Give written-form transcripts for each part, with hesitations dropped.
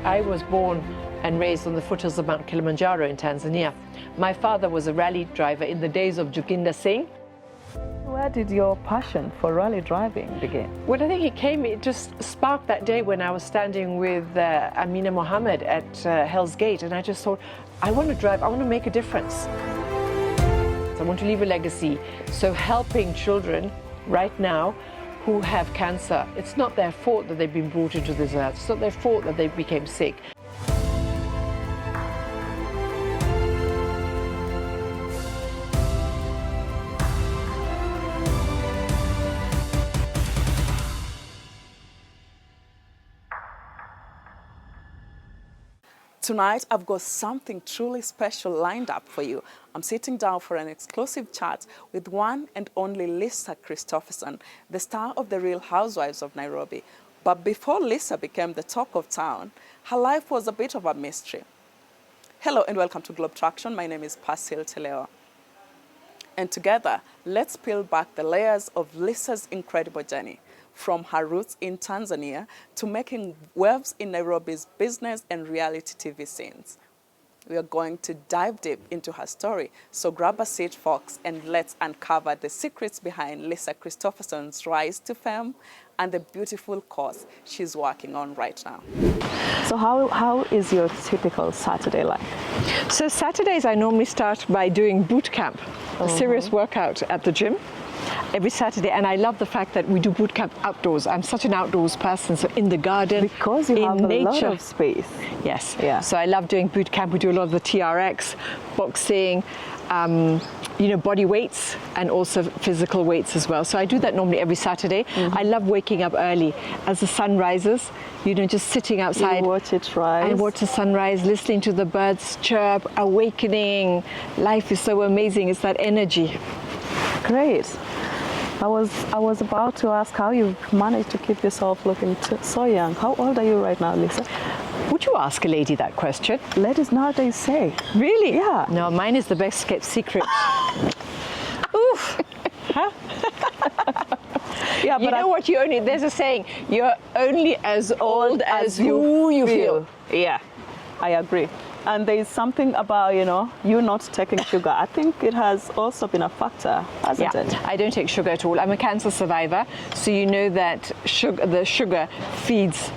I was born and raised on the foothills of Mount Kilimanjaro in Tanzania. My father was a rally driver in the days of Joginder Singh. Where did your passion for rally driving begin? Well, I think it just sparked that day when I was standing with Amina Mohammed at Hell's Gate, and I just thought, I want to drive, I want to make a difference. I want to leave a legacy. So helping children right now who have cancer, it's not their fault that they've been brought into this earth. It's not their fault that they became sick. Tonight, I've got something truly special lined up for you. I'm sitting down for an exclusive chat with one and only Lisa Christoffersen, the star of The Real Housewives of Nairobi. But before Lisa became the talk of town, her life was a bit of a mystery. Hello and welcome to Traktion. My name is Persil Telewa. And together, let's peel back the layers of Lisa's incredible journey, from her roots in Tanzania to making waves in Nairobi's business and reality TV scenes. We are going to dive deep into her story, so grab a seat, folks, and let's uncover the secrets behind Lisa Christoffersen's rise to fame and the beautiful cause she's working on right now. So how is your typical Saturday like? So Saturdays I normally start by doing boot camp, a serious workout at the gym. Every Saturday, and I love the fact that we do boot camp outdoors. I'm such an outdoors person, so in the garden, because you have nature. A lot of space. Yes, yeah. So I love doing boot camp. We do a lot of the TRX, boxing, body weights, and also physical weights as well. So I do that normally every Saturday. I love waking up early as the sun rises. Just sitting outside. You watch it rise. I watch the sunrise, listening to the birds chirp, awakening. Life is so amazing. It's that energy. Great. I was about to ask how you managed to keep yourself looking so young. How old are you right now, Lisa? Would you ask a lady that question? Ladies nowadays say. Really? Yeah. No, mine is the best kept secret. Oof. Huh? Yeah, but what? There's a saying, you're only as old as you feel. Yeah, I agree. And there is something about, you not taking sugar. I think it has also been a factor, hasn't it? I don't take sugar at all. I'm a cancer survivor, so you know that the sugar feeds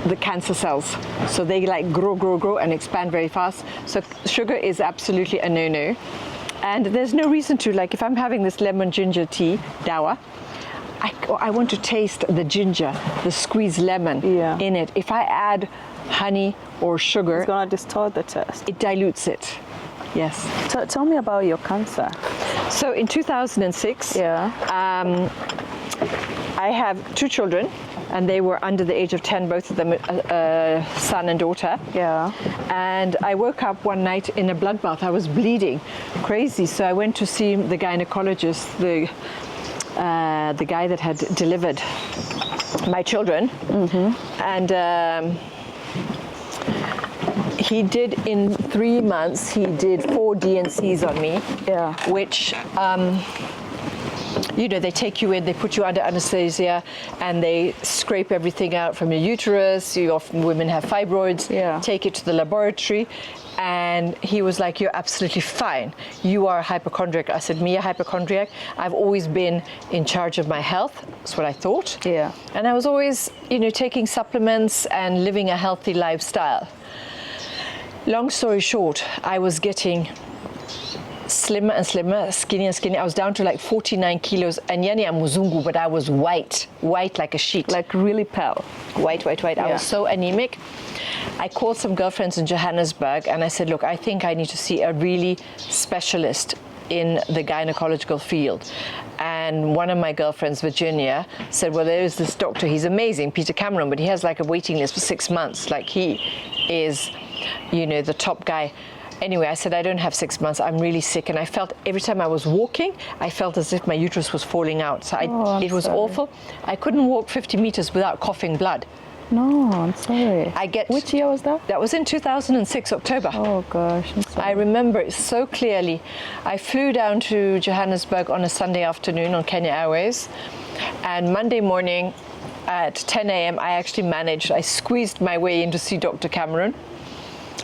the cancer cells. So they grow and expand very fast. So sugar is absolutely a no-no. And there's no reason to, if I'm having this lemon ginger tea, dawa, I want to taste the ginger, the squeezed lemon in it. If I add honey or sugar, it's going to distort the taste. It dilutes it. Yes. Tell me about your cancer. So in 2006, I have 2 children, and they were under the age of 10, both of them, son and daughter. Yeah. And I woke up one night in a bloodbath. I was bleeding crazy. So I went to see the gynecologist, the guy that had delivered my children. And he did, in 3 months, he did 4 DNCs on me, which, they take you in, they put you under anesthesia, and they scrape everything out from your uterus. Women have fibroids, take it to the laboratory. And he was like, you're absolutely fine. You are a hypochondriac. I said, me a hypochondriac? I've always been in charge of my health. That's what I thought. Yeah. And I was always, taking supplements and living a healthy lifestyle. Long story short, I was getting slimmer and slimmer, skinny and skinny. I was down to 49 kilos. And yani I'm muzungu, but I was white like a sheet. Like really pale. White. I was so anemic. I called some girlfriends in Johannesburg and I said, look, I think I need to see a really specialist in the gynecological field. And one of my girlfriends, Virginia, said, well, there is this doctor, he's amazing, Peter Cameron, but he has a waiting list for 6 months. He is, the top guy. Anyway, I said, I don't have 6 months, I'm really sick. And I felt every time I was walking, I felt as if my uterus was falling out. So it was awful. I couldn't walk 50 meters without coughing blood. No, I'm sorry. Which year was that? That was in 2006, October. Oh gosh, I'm sorry. I remember it so clearly. I flew down to Johannesburg on a Sunday afternoon on Kenya Airways, and Monday morning at 10 a.m., I squeezed my way in to see Dr. Cameron.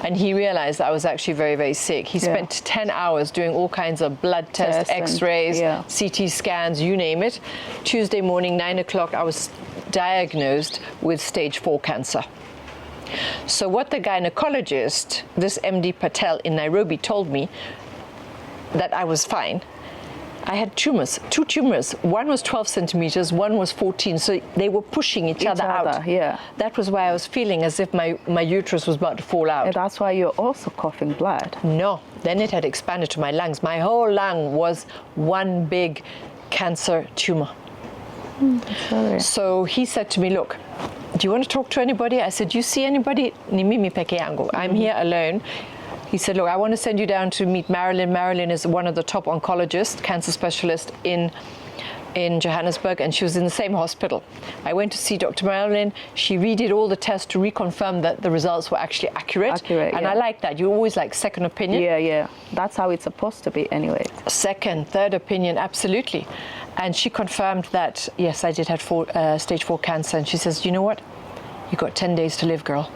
And he realized I was actually very, very sick. He spent 10 hours doing all kinds of blood tests, x-rays, CT scans, you name it. Tuesday morning, 9 o'clock, I was diagnosed with stage 4 cancer. So what the gynecologist, this MD Patel in Nairobi, told me that I was fine. I had tumors, 2 tumors. One was 12 centimeters, one was 14. So they were pushing each other out. Yeah. That was why I was feeling as if my uterus was about to fall out. And that's why you're also coughing blood. No, then it had expanded to my lungs. My whole lung was one big cancer tumor. Sorry. So he said to me, look, do you want to talk to anybody? I said, you see anybody? Ni mimi peke yangu. I'm here alone. He said, look, I want to send you down to meet Marilyn. Marilyn is one of the top oncologists, cancer specialist in Johannesburg, and she was in the same hospital. I went to see Dr. Marilyn. She redid all the tests to reconfirm that the results were actually accurate. And I like that. You always like second opinion. Yeah. That's how it's supposed to be anyway. Second, third opinion, absolutely. And she confirmed that, yes, I did have stage 4 cancer. And she says, you know what? You've got 10 days to live, girl.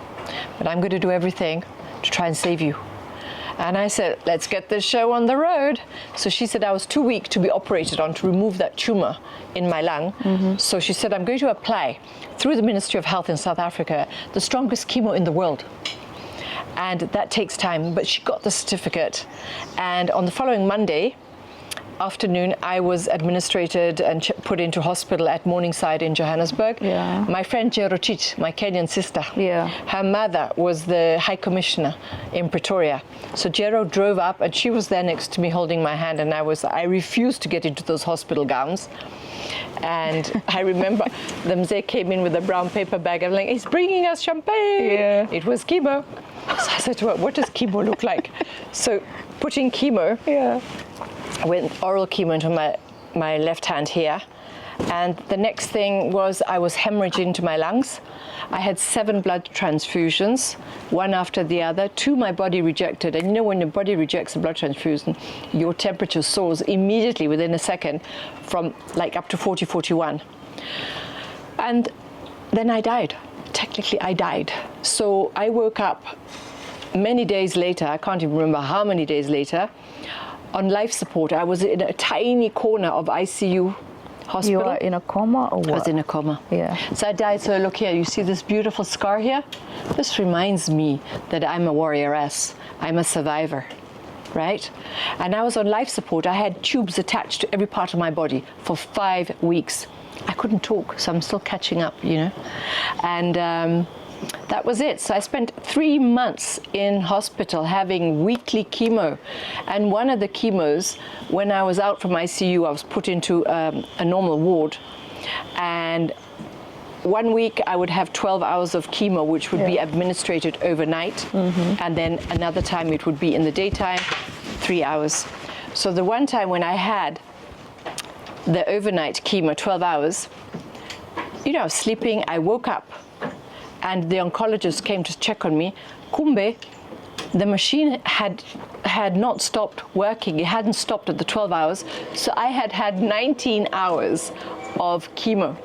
But I'm going to do everything to try and save you. And I said, let's get this show on the road. So she said I was too weak to be operated on to remove that tumor in my lung. So she said, I'm going to apply through the Ministry of Health in South Africa the strongest chemo in the world. And that takes time, but she got the certificate. And on the following Monday afternoon, I was administrated and put into hospital at Morningside in Johannesburg. My friend Jerochit, my Kenyan sister, her mother was the High Commissioner in Pretoria. So Jero drove up and she was there next to me holding my hand, and I refused to get into those hospital gowns. And I remember the mzee came in with a brown paper bag. I'm like, he's bringing us champagne. It was chemo. So I said to her, what does chemo look like? So putting chemo, I went oral chemo into my left hand here. And the next thing was I was hemorrhaging into my lungs. I had 7 blood transfusions, one after the other. 2 my body rejected. And you know, when your body rejects a blood transfusion, your temperature soars immediately within a second from like up to 40, 41. And then I died. Technically, I died. So I woke up many days later, I can't even remember how many days later, on life support. I was in a tiny corner of ICU hospital. You were in a coma or what? I was in a coma. So I died. So look here, you see this beautiful scar here? This reminds me that I'm a warrioress. I'm a survivor, right? And I was on life support. I had tubes attached to every part of my body for 5 weeks. I couldn't talk, so I'm still catching up, you know? And that was it. So I spent 3 months in hospital having weekly chemo. And one of the chemos, when I was out from ICU, I was put into a normal ward. And 1 week I would have 12 hours of chemo, which would be administered overnight. And then another time it would be in the daytime, 3 hours. So the one time when I had the overnight chemo, 12 hours, you know, I was sleeping, I woke up, and the oncologist came to check on me. Kumbe, the machine had not stopped working. It hadn't stopped at the 12 hours. So I had 19 hours of chemo,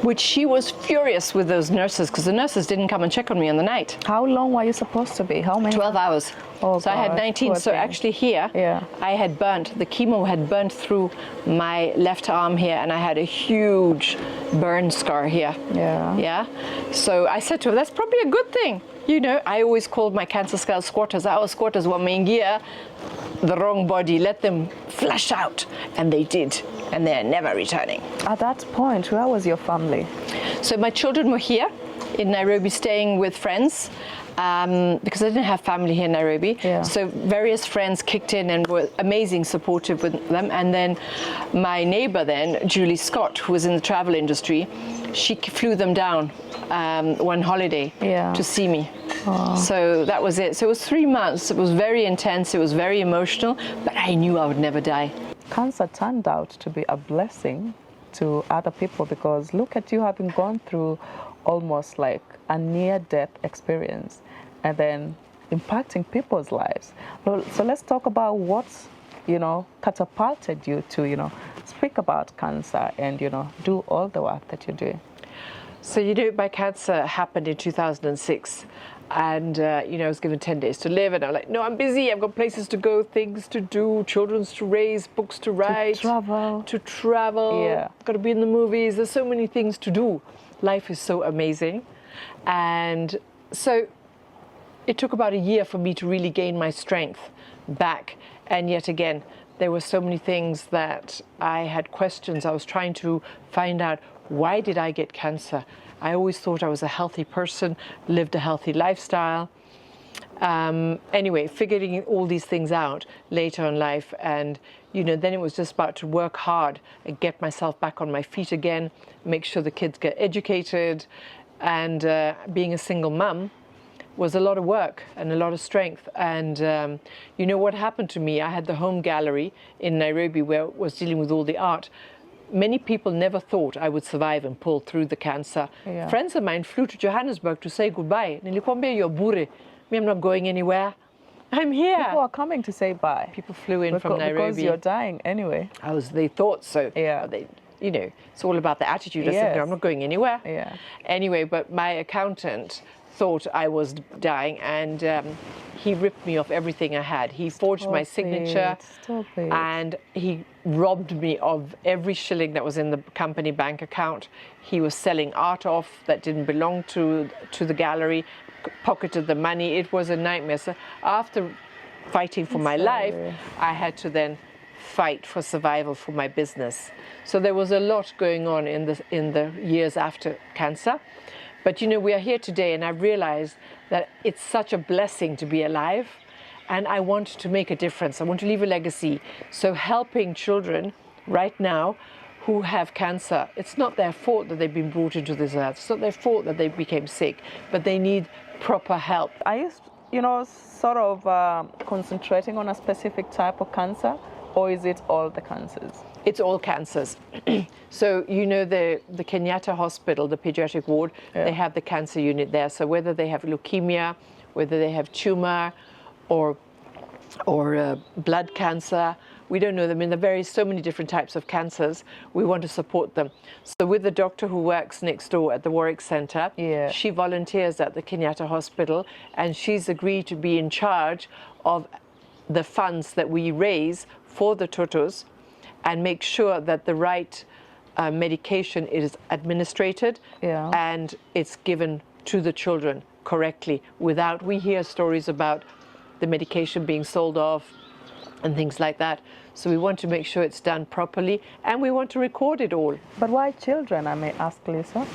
which she was furious with those nurses, because the nurses didn't come and check on me on the night. How long were you supposed to be? How many? 12 hours. Oh, so I had 19. So actually here, I had burnt, the chemo had burnt through my left arm here, and I had a huge burn scar here. So I said to her, that's probably a good thing. You know, I always called my cancer scale squatters. Our squatters were maingia, the wrong body, let them flush out. And they did. And they're never returning. At that point, where was your family? So my children were here in Nairobi staying with friends. Because I didn't have family here in Nairobi. So various friends kicked in and were amazing, supportive with them. And then my neighbor then, Julie Scott, who was in the travel industry, she flew them down one holiday to see me. So that was it. So it was 3 months. It was very intense. It was very emotional, but I knew I would never die. Cancer turned out to be a blessing to other people, because look at you having gone through almost like a near-death experience and then impacting people's lives. So let's talk about what, you know, catapulted you to, you know, speak about cancer and, you know, do all the work that you're doing. So, you know, my cancer happened in 2006. And, you know, I was given 10 days to live. And I'm like, no, I'm busy. I've got places to go, things to do, children to raise, books to write. To travel. Yeah. Got to be in the movies. There's so many things to do. Life is so amazing. And so it took about a year for me to really gain my strength back. And yet again, there were so many things that I had questions. I was trying to find out, why did I get cancer? I always thought I was a healthy person, lived a healthy lifestyle. Anyway, figuring all these things out later in life, and you know, then it was just about to work hard and get myself back on my feet again, make sure the kids get educated, and being a single mum was a lot of work and a lot of strength. And you know what happened to me? I had the home gallery in Nairobi where I was dealing with all the art. Many people never thought I would survive and pull through the cancer. Yeah. Friends of mine flew to Johannesburg to say goodbye. Nilikwambia you're bure. Me, I'm not going anywhere. I'm here. People are coming to say bye. People flew in from Nairobi. Because you're dying anyway. They thought so. Yeah. They, you know, it's all about the attitude. I said, Yes. no, I'm not going anywhere. Yeah. Anyway, but my accountant thought I was dying, and he ripped me of everything I had. He forged my signature. Stop it. And he robbed me of every shilling that was in the company bank account. He was selling art off that didn't belong to the gallery, pocketed the money. It was a nightmare. So after fighting for my life, I had to then fight for survival for my business. So there was a lot going on in the years after cancer. But you know, we are here today, and I've realized that it's such a blessing to be alive, and I want to make a difference. I want to leave a legacy. So helping children right now who have cancer, it's not their fault that they've been brought into this earth. It's not their fault that they became sick, but they need proper help. Are you, you know, sort of concentrating on a specific type of cancer, or is it all the cancers? It's all cancers. So, you know, the Kenyatta Hospital, the pediatric ward, they have the cancer unit there. So whether they have leukemia, whether they have tumor or blood cancer, we don't know them. And there are so many different types of cancers. We want to support them. So with the doctor who works next door at the Warwick Centre, she volunteers at the Kenyatta Hospital, and she's agreed to be in charge of the funds that we raise for the totos and make sure that the right medication is administered and it's given to the children correctly. Without, we hear stories about the medication being sold off and things like that. So we want to make sure it's done properly, and we want to record it all. But why children, I may ask, Lisa?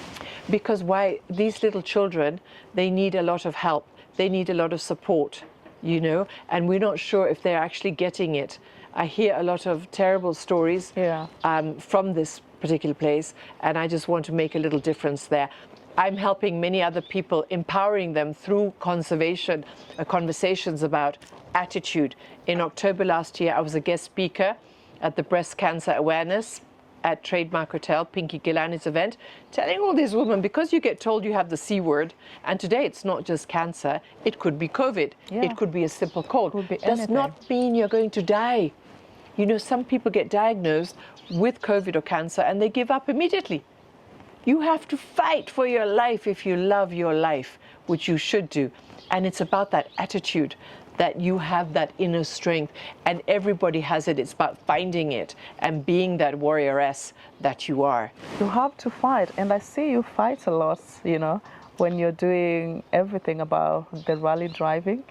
Because why these little children, they need a lot of help. They need a lot of support, you know, and we're not sure if they're actually getting it. I hear a lot of terrible stories from this particular place, and I just want to make a little difference there. I'm helping many other people, empowering them through conservation, conversations about attitude. In October last year, I was a guest speaker at the Breast Cancer Awareness at Trademark Hotel, Pinky Gilani's event, telling all these women, because you get told you have the C word, and today it's not just cancer, it could be COVID, it could be a simple cold. Does not mean you're going to die. You know, some people get diagnosed with COVID or cancer and they give up immediately. You have to fight for your life if you love your life, which you should do. And it's about that attitude, that you have that inner strength, and everybody has it. It's about finding it and being that warrioress that you are. You have to fight, and I see you fight a lot, you know, when you're doing everything about the rally driving.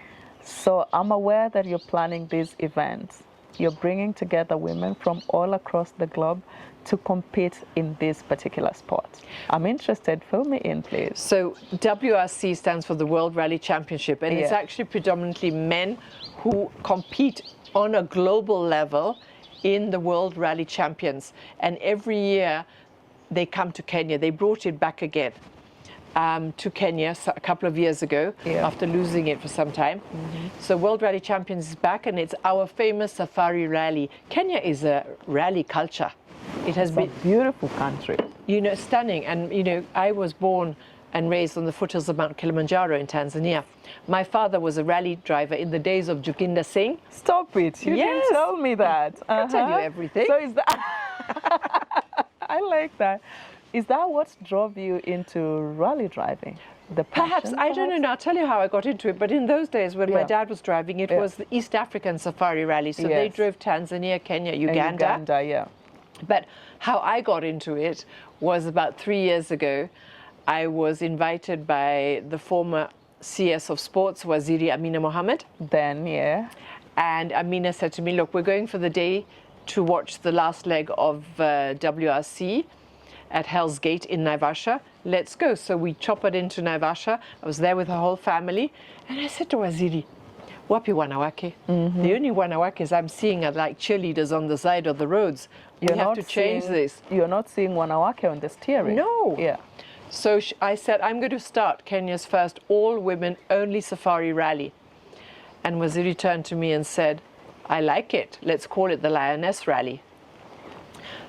So I'm aware that you're planning these events. You're bringing together women from all across the globe to compete in this particular sport. I'm interested, fill me in, please. So WRC stands for the World Rally Championship, and it's actually predominantly men who compete on a global level in the World Rally Champions. And every year they come to Kenya. They brought it back again to Kenya a couple of years ago after losing it for some time. So World Rally Champions is back, and it's our famous safari rally. Kenya is a rally culture. It has been a beautiful country. You know, stunning. And, you know, I was born and raised on the foothills of Mount Kilimanjaro in Tanzania. My father was a rally driver in the days of Joginda Singh. Stop it. You didn't tell me that. I tell you everything. So is that I like that. Is that what drove you into rally driving? The Perhaps, passion, I don't know. Now, I'll tell you how I got into it. But in those days, when my Yeah. dad was driving, it Yeah. was the East African Safari Rally. So they Yes. drove Tanzania, Kenya, And Uganda. Uganda, yeah. But how I got into it was about 3 years ago. I was invited by the former CS of Sports, Waziri Amina Mohammed. Then, yeah. And Amina said to me, look, we're going for the day to watch the last leg of WRC at Hell's Gate in Naivasha. Let's go. So we choppered into Naivasha. I was there with the whole family. And I said to Waziri, wapi wanawake? The only wanawakes I'm seeing are like cheerleaders on the side of the roads. We have to change this. You're not seeing wanawake on the steering. No. Yeah. So I said, I'm going to start Kenya's first all-women only safari rally. And Waziri turned to me and said, I like it. Let's call it the Lioness Rally.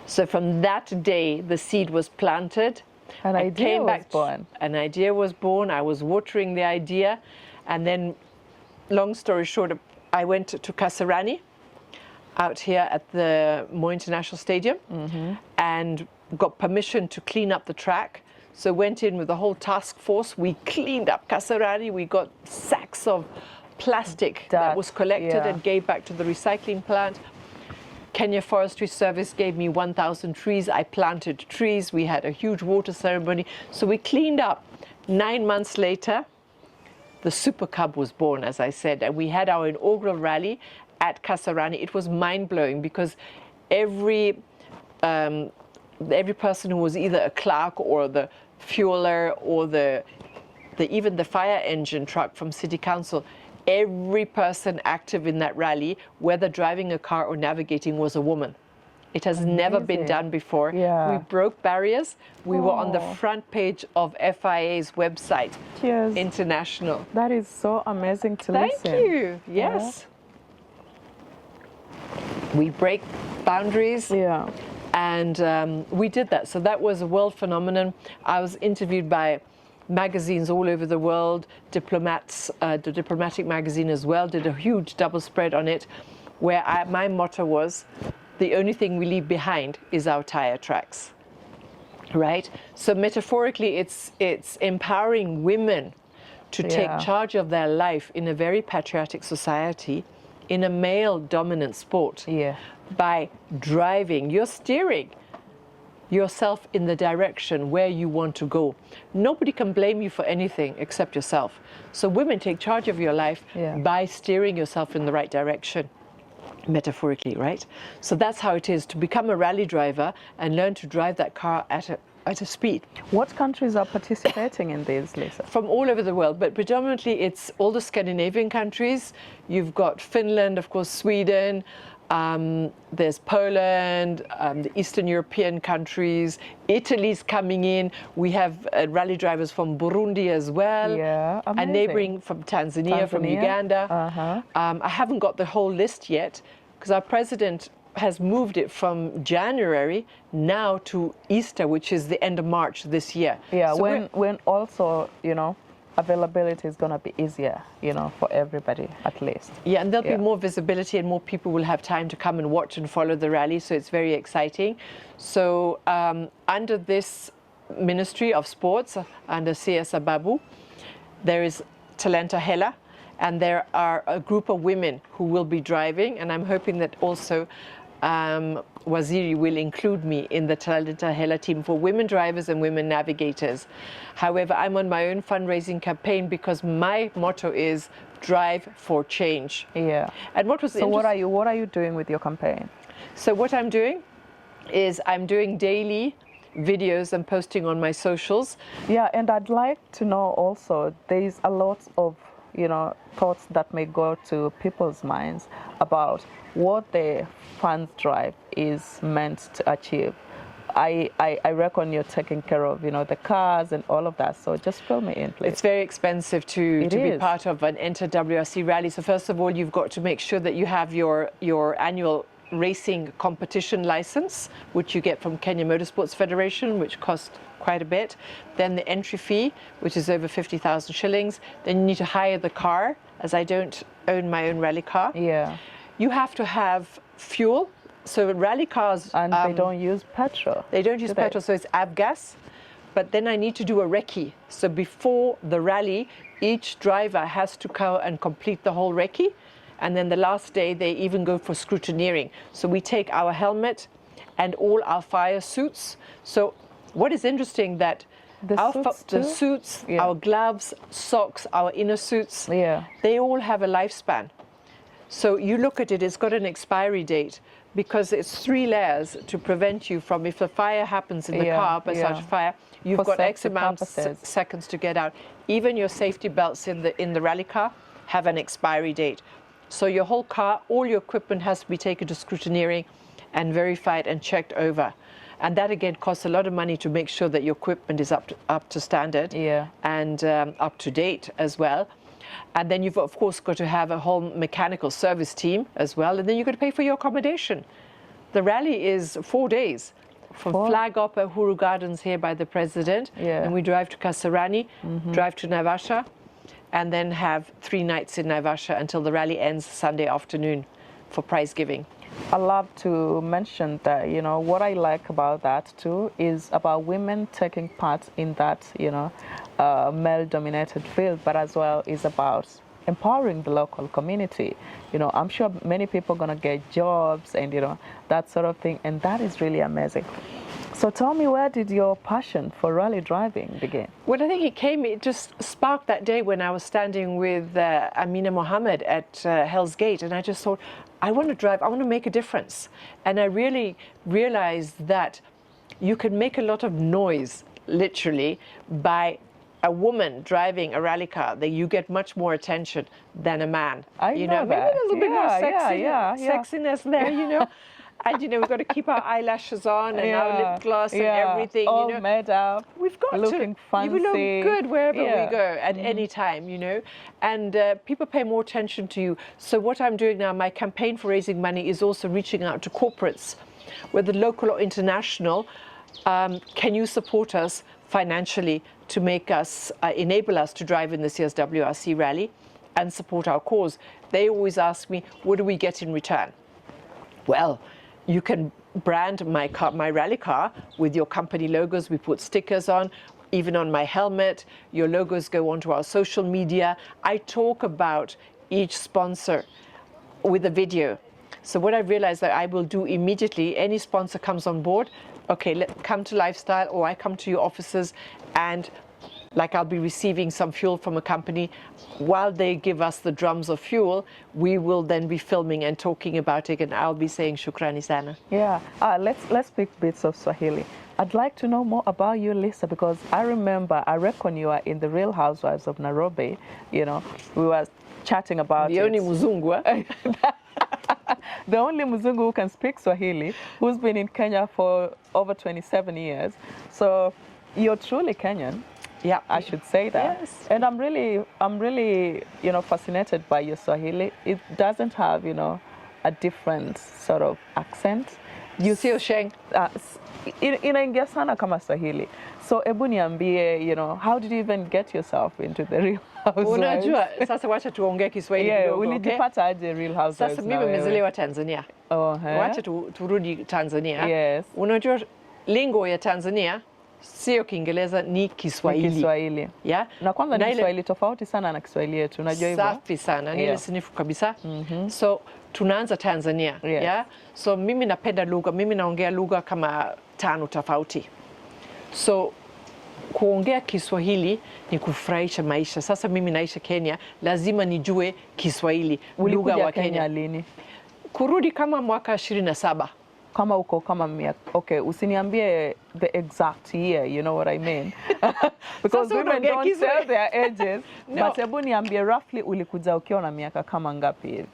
So from that day, the seed was planted. An idea was born. An idea was born. I was watering the idea. And then, long story short, I went to Kasarani out here at the Moi International Stadium and got permission to clean up the track. So went in with the whole task force. We cleaned up Kasarani. We got sacks of plastic that was collected and gave back to the recycling plant. Kenya Forestry Service gave me 1,000 trees. I planted trees. We had a huge water ceremony. So we cleaned up. 9 months later, the Super Cub was born, as I said, and we had our inaugural rally at Kasarani. It was mind-blowing because every person who was either a clerk or the fueler or even the fire engine truck from City Council, every person active in that rally, whether driving a car or navigating, was a woman. It has never been done before. Yeah. We broke barriers. We were on the front page of FIA's website, Cheers. international. That is so amazing to Thank listen. you. Yes. We break boundaries. Yeah. And we did that. So that was a world phenomenon. I was interviewed by magazines all over the world, diplomats, the Diplomatic magazine as well, did a huge double spread on it, where my motto was, the only thing we leave behind is our tire tracks, right? So metaphorically, it's empowering women to take charge of their life in a very patriotic society, in a male-dominant sport, by driving. You're steering yourself in the direction where you want to go. Nobody can blame you for anything except yourself. So women take charge of your life by steering yourself in the right direction, metaphorically, right? So that's how it is to become a rally driver and learn to drive that car at a speed. What countries are participating in these, Lisa? From all over the world, but predominantly it's all the Scandinavian countries. You've got Finland, of course, Sweden, there's Poland, the Eastern European countries, Italy's coming in. We have rally drivers from Burundi as well. Yeah, amazing. And neighboring from Tanzania, from Uganda. I haven't got the whole list yet because our president has moved it from January now to Easter, which is the end of March this year. Yeah, so when also, availability is going to be easier, for everybody at least. Yeah, and there'll be more visibility and more people will have time to come and watch and follow the rally, so it's very exciting. So under this Ministry of Sports, under CS Ababu, there is Talenta Hela, and there are a group of women who will be driving, and I'm hoping that also Waziri will include me in the Talenta Hela team for women drivers and women navigators. However, I'm on my own fundraising campaign because my motto is drive for change. Yeah. And what was so what are you doing with your campaign? So what I'm doing is I'm doing daily videos and posting on my socials. Yeah, and I'd like to know also, there is a lot of thoughts that may go to people's minds about what the funds drive is meant to achieve. I reckon you're taking care of, the cars and all of that. So just fill me in, please. It's very expensive to be part of an Enter WRC rally. So first of all, you've got to make sure that you have your annual racing competition license, which you get from Kenya Motorsports Federation, which costs quite a bit. Then the entry fee, which is over 50,000 shillings. Then you need to hire the car, as I don't own my own rally car. Yeah. You have to have fuel So rally cars... And they don't use petrol. They don't use petrol, so it's avgas. But then I need to do a recce. So before the rally, each driver has to go and complete the whole recce. And then the last day, they even go for scrutineering. So we take our helmet and all our fire suits. So what is interesting that the suits, our gloves, socks, our inner suits, they all have a lifespan. So you look at it, it's got an expiry date because it's 3 layers to prevent you from, if a fire happens in the car, by such a fire, you've got X amount of seconds to get out. Even your safety belts in the rally car have an expiry date. So your whole car, all your equipment has to be taken to scrutineering and verified and checked over. And that again costs a lot of money to make sure that your equipment is up to standard and up to date as well. And then you've of course got to have a whole mechanical service team as well. And then you've got to pay for your accommodation. The rally is 4 days. From flag up at Huru Gardens here by the president. And we drive to Kasarani, drive to Naivasha, and then have 3 nights in Naivasha until the rally ends Sunday afternoon for prize giving. I love to mention that, you know, what I like about that too is about women taking part in that, you know, male-dominated field, but as well is about empowering the local community. You know, I'm sure many people are going to get jobs and, you know, that sort of thing, and that is really amazing. So tell me, where did your passion for rally driving begin? Well, I think it just sparked that day when I was standing with Amina Mohammed at Hell's Gate, and I just thought, I want to drive, I want to make a difference. And I really realized that you can make a lot of noise, literally, by a woman driving a rally car, that you get much more attention than a man. You know, maybe a little bit more sexiness there, you know. And, you know, we've got to keep our eyelashes on and our lip gloss and everything. All you know, made up. We've got looking fancy. You look good wherever we go at any time, you know. And people pay more attention to you. So what I'm doing now, my campaign for raising money is also reaching out to corporates, whether local or international. Can you support us financially to make us, enable us to drive in this year's WRC rally and support our cause? They always ask me, what do we get in return? Well, you can brand my rally car with your company logos. We put stickers on, even on my helmet. Your logos go onto our social media. I talk about each sponsor with a video. So what I realized that I will do immediately, any sponsor comes on board, okay, come to Lifestyle, or I come to your offices, and like I'll be receiving some fuel from a company. While they give us the drums of fuel, we will then be filming and talking about it, and I'll be saying shukrani sana. Yeah, let's speak bits of Swahili. I'd like to know more about you, Lisa, because I reckon you are in the Real Housewives of Nairobi. You know, we were chatting about the only Muzungu. The only Muzungu who can speak Swahili, who's been in Kenya for over 27 years. So you're truly Kenyan. Yeah, I should say that. Yes. And I'm really, you know, fascinated by your Swahili. It doesn't have, you know, a different sort of accent. You see Osheng? Inaingia sana kama Swahili. So ebu niambie, you know, how did you even get yourself into the Real Housewives? Unajua, sasa wacha tuongee Kiswahili kidogo. Ulijipata aje Real Housewives? Sasa mimi nimezaliwa Tanzania. Wacha turudi Tanzania. Yes. Unajua lingo ya Tanzania sio Kiingereza, ni Kiswahili. Kiswahili. Yeah? Na kwanza ni Kiswahili tofauti sana na Kiswahili yetu, unajua hivyo? Safi sana, ni ile sinifu kabisa. So tunaanza Tanzania. Yes. Yeah? So mimi napenda lugha, mimi naongea lugha kama 5 tofauti. So kuongea Kiswahili ni kufurahisha maisha. Sasa mimi naishi Kenya, lazima nijue Kiswahili, lugha wa Kenya lini? Kurudi kama mwaka 27. Kama uko kama miaka. Okay, usiniambie the exact year, you know what I mean? Because women don't tell their ages. No. But hebu niambie roughly ulikuja ukiwa na miaka kama ngapi hivi?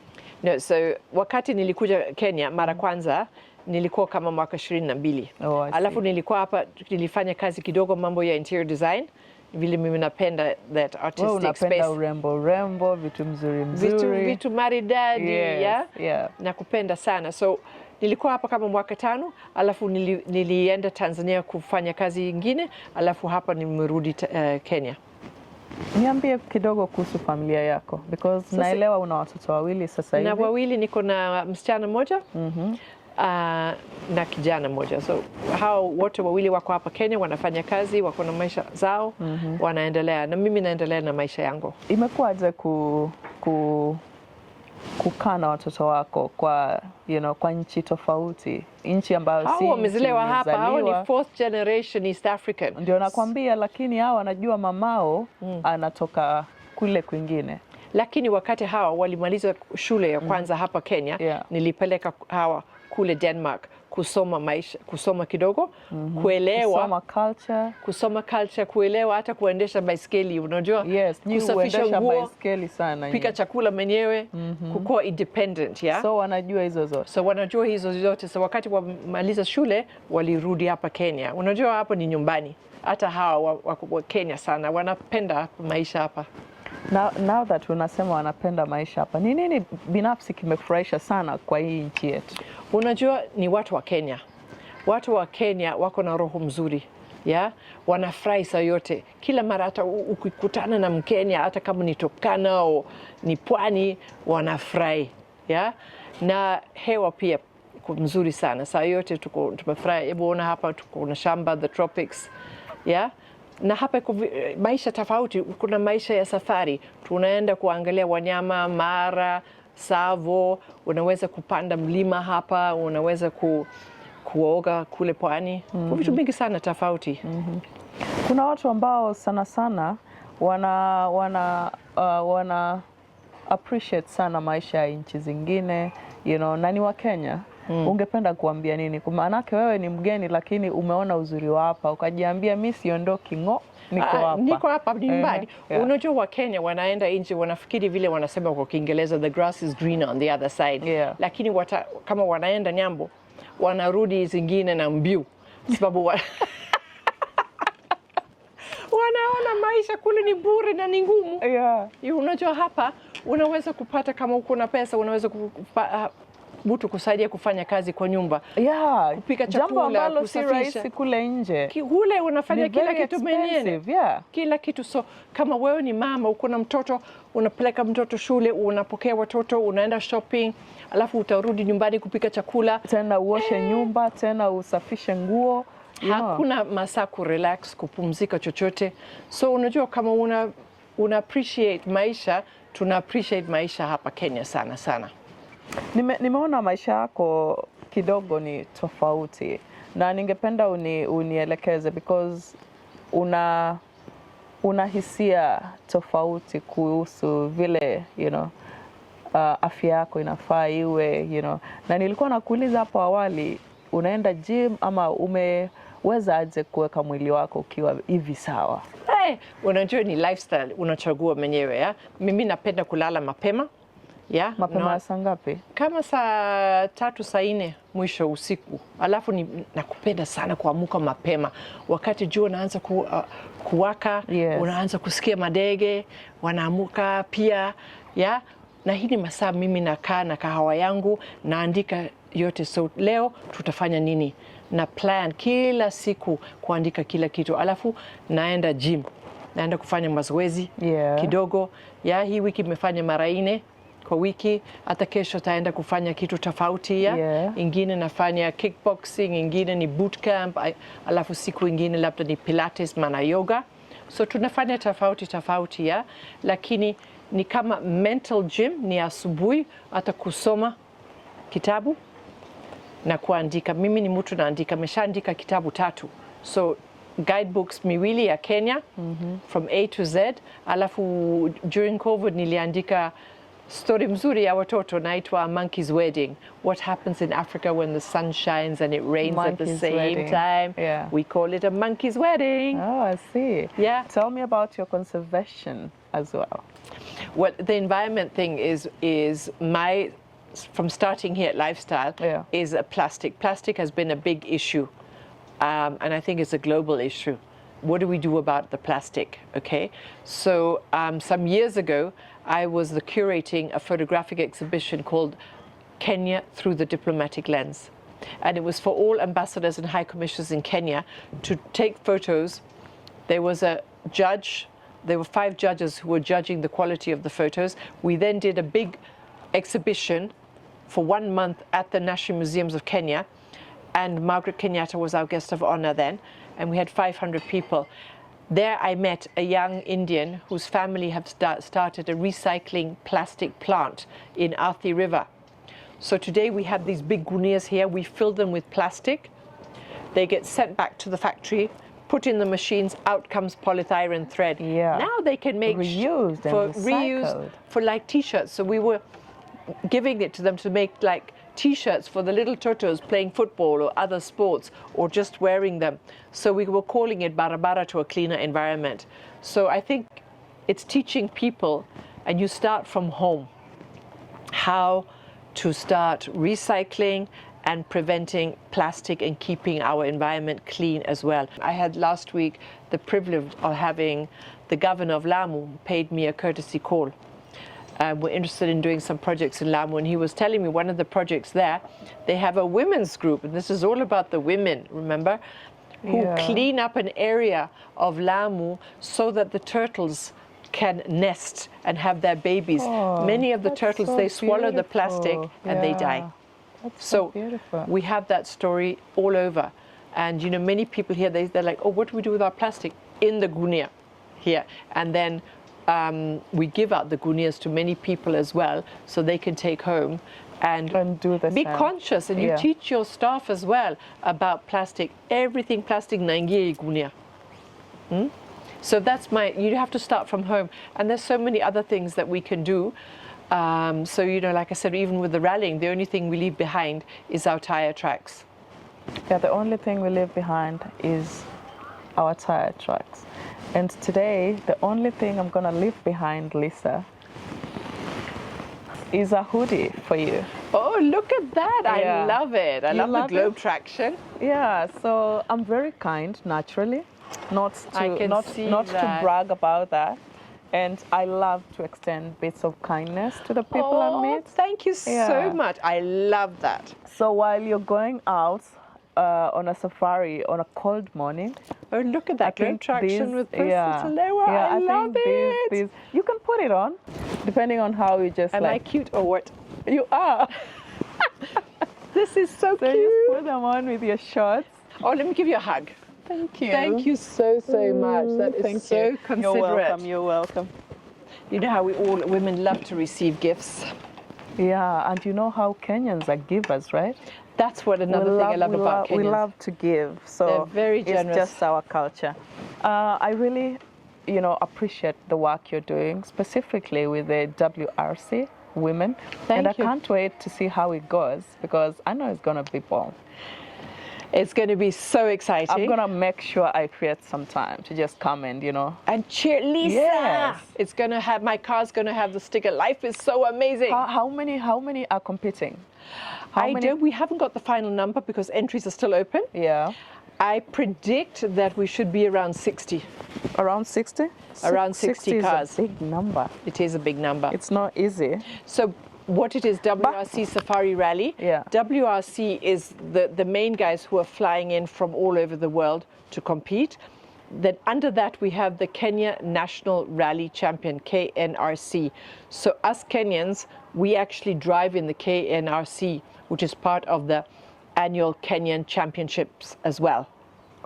No, so wakati nilikuja Kenya mara kwanza nilikuwa kama mwaka 22. Alafu nilikuwa hapa, nilifanya kazi kidogo mambo ya interior design. Vile mimi napenda that artistic space. Unapenda urembo, vitu mzuri. Vitu maridadi, yeah. Nakupenda sana. So nilikuwa hapa kama mwaka 5, alafu nilienda Tanzania kufanya kazi nyingine, alafu hapa nimerudi Kenya. Niambie kidogo kuhusu familia yako, because naelewa una watoto wawili sasa hivi. Na wawili, niko na msichana mmoja. na kijana mmoja. So hao wote wawili wako hapa Kenya, wanafanya kazi, wako na maisha zao, wanaendelea, na mimi naendelea na maisha yangu. Imekuwaje kukaa na watoto wako kwa kwa nchi tofauti, nchi ambayo si wamezaliwa hapa, hao ni fourth generation East African. Ndio nakwambia, lakini hao wanajua mamao anatoka kule kwingine. Lakini wakati hawa walimaliza shule ya kwanza hapa Kenya, nilipeleka hawa kule Denmark kusoma kidogo, kuelewa kusoma culture, kuelewa hata kuendesha baiskeli, unajua, kusafisha nguo, baiskeli sana, pika chakula mwenyewe, kukuwa independent, So wanajua hizo zote. So wakati wamaliza shule walirudi hapa Kenya. Unajua hapa ni nyumbani. Hata hawa wa Kenya sana wanapenda maisha hapa. Now that unasema wanapenda maisha hapa, ni nini binafsi kimefurahisha sana kwa hii nchi yetu? Unajua ni watu wa Kenya. Watu wa Kenya wako na roho mzuri. Wanafurahi saa yote. Kila mara hata ukikutana na Mkenya, hata kama ni Turkana au ni Pwani, wanafurahi. Na hewa pia mzuri sana. Saa yote tumefurahi. Hebu ona hapa tuko na shamba, the tropics. Na hapa maisha tofauti, kuna maisha ya safari. Tunaenda kuangalia wanyama, mara, Tsavo, unaweza kupanda mlima hapa, unaweza kuoga kule Pwani. Vitu mingi sana tofauti. Kuna watu ambao sana wana appreciate sana maisha ya nchi zingine, na ni wa Kenya. Ungependa kuambia nini? Kwa maanake wewe ni mgeni, lakini umeona uzuri wa hapa, ukajiambia mimi siondoki niko hapa nyumbani. Unajua wa Kenya wanaenda nje, wanafikiri vile wanasema kwa Kiingereza, the grass is greener on the other side. Lakini kama wanaenda nyambo, wanarudi zingine na mbiu, sababu wanaona maisha kule ni bure na ni ngumu. Unajua hapa unaweza kupata, kama uko na pesa, unaweza mtu kusaidia kufanya kazi kwa nyumba, kupika chakula, kusafisha. Si rahisi kule nje. Kule unafanya kila kitu mwenyewe. Kila kitu. So kama wewe ni mama, uko na mtoto, unapeleka mtoto shule, unapokea watoto, unaenda shopping, alafu utarudi nyumbani kupika chakula, tena uoshe nyumba, tena usafishe nguo. Hakuna masaa kurelax, kupumzika chochote. So unajua kama una appreciate maisha, tuna appreciate maisha hapa Kenya sana sana. Nimeona maisha yako kidogo ni tofauti, na ningependa unielekeze, because una hisia tofauti kuhusu vile afya yako inafaa iwe, na nilikuwa nakuuliza hapo awali, unaenda gym ama umeweza aje kuweka mwili wako ukiwa hivi sawa? Unajua ni lifestyle, unachagua mwenyewe. Mimi napenda kulala mapema. Mapema saa ngapi? Kama saa 3 saa 4 mwisho usiku. Alafu nakupenda sana kuamka mapema. Wakati jua unaanza kuwaka, unaanza kusikia madege, wanaamuka pia. Na hii ni masaa mimi nakaa na kahawa yangu, naandika yote. So leo tutafanya nini? Na plan kila siku kuandika kila kitu. Alafu naenda gym. Naenda kufanya mazoezi kidogo. Hii wiki nimefanya mara 4 kwa wiki. Hata kesho taenda kufanya kitu tofauti. Ingine nafanya kickboxing, ingine ni bootcamp, alafu siku ingine labda ni pilates, maana yoga. So tunafanya tofauti. Lakini ni kama mental gym, ni asubuhi, hata kusoma kitabu na kuandika. Mimi ni mtu naandika, nimeshaandika kitabu 3. So guidebooks 2 ya Kenya, from A to Z. Alafu during COVID niliandika story mzuri ya watoto, naitwa Monkey's Wedding. What happens in Africa when the sun shines and it rains at the same time. We call it a monkey's wedding. Oh, I see. Tell me about your conservation as well. Well, the environment thing is from starting here at Lifestyle, is plastic. Plastic has been a big issue, and I think it's a global issue. What do we do about the plastic? Okay, so some years ago, I was curating a photographic exhibition called Kenya Through the Diplomatic Lens. And it was for all ambassadors and high commissioners in Kenya to take photos. There was a judge, there were 5 judges who were judging the quality of the photos. We then did a big exhibition for 1 month at the National Museums of Kenya, and Margaret Kenyatta was our guest of honor then, and we had 500 people. There I met a young Indian whose family have started a recycling plastic plant in Athi River. So today we have these big gunias here. We fill them with plastic. They get sent back to the factory, put in the machines, out comes polythiren thread. Yeah. Now they can make reused and recycled. For like t-shirts. So we were giving it to them to make like t-shirts for the little totos playing football or other sports, or just wearing them. So we were calling it Barabara to a cleaner environment. So I think it's teaching people, and you start from home, how to start recycling and preventing plastic and keeping our environment clean as well. I had last week the privilege of having the governor of Lamu paid me a courtesy call. We're interested in doing some projects in Lamu, and he was telling me one of the projects there, they have a women's group, and this is all about the women, remember, who clean up an area of Lamu so that the turtles can nest and have their babies. Many of the turtles, so they swallow the plastic and they die. That's so beautiful. We have that story all over. And you know, many people here, they're like, oh, what do we do with our plastic? In the gunia here. And then we give out the gunias to many people as well, so they can take home and do the be same. conscious. And you teach your staff as well about plastic. Everything plastic naingie gunia. So that's you have to start from home. And there's so many other things that we can do. So, you know, like I said, even with the rallying, the only thing we leave behind is our tire tracks. Yeah, the only thing we leave behind is our tire tracks. And today, the only thing I'm going to leave behind, Lisa, is a hoodie for you. Oh, look at that. Yeah. I love it. I love the globe traction. Yeah, so I'm very kind, naturally. Not to brag about that. And I love to extend bits of kindness to the people I meet. Thank you so much. I love that. So while you're going out on a safari on a cold morning. Oh, look at that globe traction with Persil Telewa. I love it. You can put it on, depending on how you just Am I cute or what? You are. This is so cute. You just put them on with your shorts. Oh, let me give you a hug. Thank you. Thank you so much. That is so considerate. You're welcome. You're welcome. You know how women love to receive gifts. Yeah, and you know how Kenyans are givers, right? That's what another thing I love about Kenyans. We love to give, so they're very generous. It's just our culture. I really, you know, appreciate the work you're doing, specifically with the WRC women. Thank you. I can't wait to see how it goes, because I know it's going to be bomb. It's going to be so exciting. I'm going to make sure I create some time to just come and, you know. And cheer Lisa. Yes. It's going to have, my car's going to have the sticker, life is so amazing. How many are competing? We haven't got the final number because entries are still open. Yeah. I predict that we should be around 60. Around 60? Around 60 cars. Is a big number. It is a big number. It's not easy. So what it is, WRC Safari Rally. Yeah. WRC is the main guys who are flying in from all over the world to compete. Then under that we have the Kenya National Rally Champion, KNRC. So us Kenyans, we actually drive in the KNRC, which is part of the annual Kenyan Championships as well.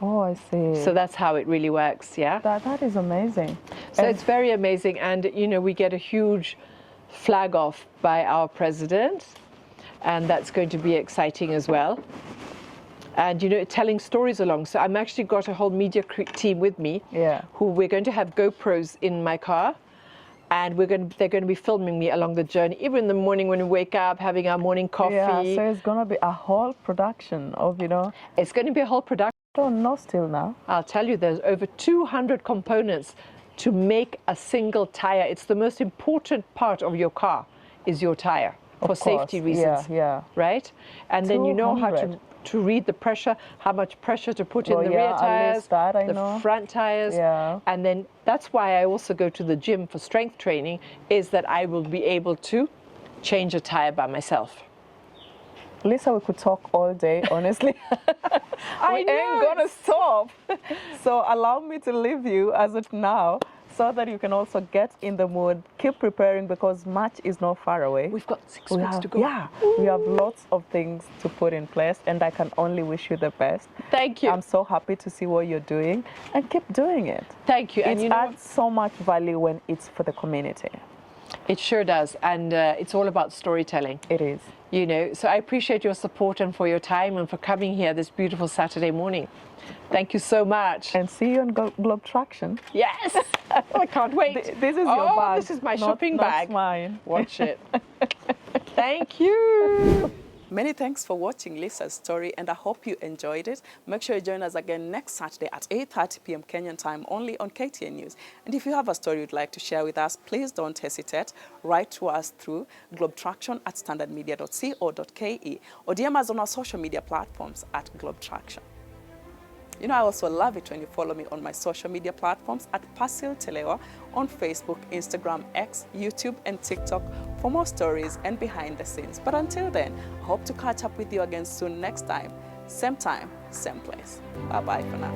Oh, I see. So that's how it really works, yeah? That is amazing. So it's very amazing, and you know, we get a huge flag off by our president, and that's going to be exciting as well. And you know, telling stories along. So I'm actually got a whole media team with me, who we're going to have GoPros in my car, and they're going to be filming me along the journey, even in the morning when we wake up, having our morning coffee. Yeah, so it's going to be a whole production of, you know. It's going to be a whole production. Don't know still now. I'll tell you, there's over 200 components to make a single tire. It's the most important part of your car, is your tire, for safety reasons. Yeah. Right? And then you know how to read the pressure, how much pressure to put in the rear tires, the front tires. Yeah. And then that's why I also go to the gym for strength training, is that I will be able to change a tire by myself. Lisa, we could talk all day, honestly. We ain't gonna stop. So allow me to leave you as of now. so that you can also get in the mood, keep preparing because March is not far away. We've got 6 weeks to go. Yeah, we have lots of things to put in place, and I can only wish you the best. Thank you. I'm so happy to see what you're doing, and keep doing it. Thank you. It And you know, adds so much value when it's for the community. it sure does. And it's all about storytelling. It is. You know, so I appreciate your support and for your time and for coming here this beautiful Saturday morning. Thank you so much. And see you on Globe Traktion. Yes, I can't wait. This is your bag. This is my not, shopping bag. Not mine. Watch it. Thank you. Many thanks for watching Lisa's story, and I hope you enjoyed it. Make sure you join us again next Saturday at 8:30 p.m. Kenyan time, only on KTN News. And if you have a story you'd like to share with us, please don't hesitate. Write to us through globetraction@standardmedia.co.ke or DM us on our social media platforms at Globe Traction. You know, I also love it when you follow me on my social media platforms at Persil Telewa on Facebook, Instagram, X, YouTube, and TikTok for more stories and behind the scenes. But until then, I hope to catch up with you again soon next time. Same time, same place. Bye-bye for now.